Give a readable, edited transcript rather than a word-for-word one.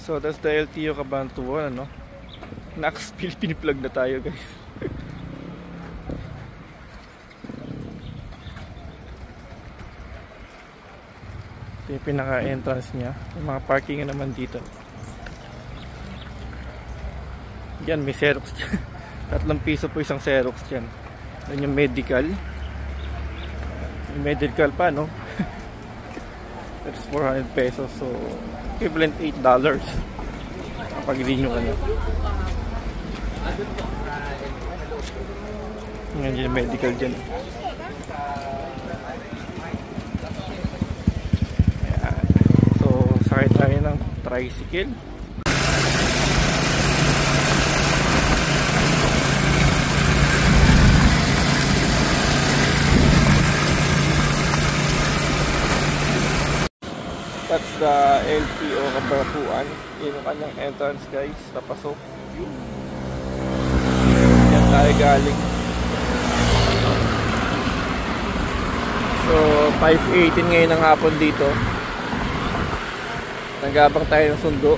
So that's the LTO Cabanatuan, ano? Piniplug na tayo, guys. Ito yung pinaka-entrance niya. Yung mga parking naman dito. Yan, may Xerox dyan. 3 piso po isang Xerox dyan. Yan yung medical. Yung medical pa, no? That's 400 pesos. So, equivalent $8 kapag renew ka na. Yan yung medical dyan. Ayan. So, sakay tayo ng tricycle. That's the LTO Cabanatuan. Yun yung kanyang entrance, guys. Napasok. Yan tayo galing. So 5:18 ngayon ng hapon dito. Nagabang tayo ng sundo.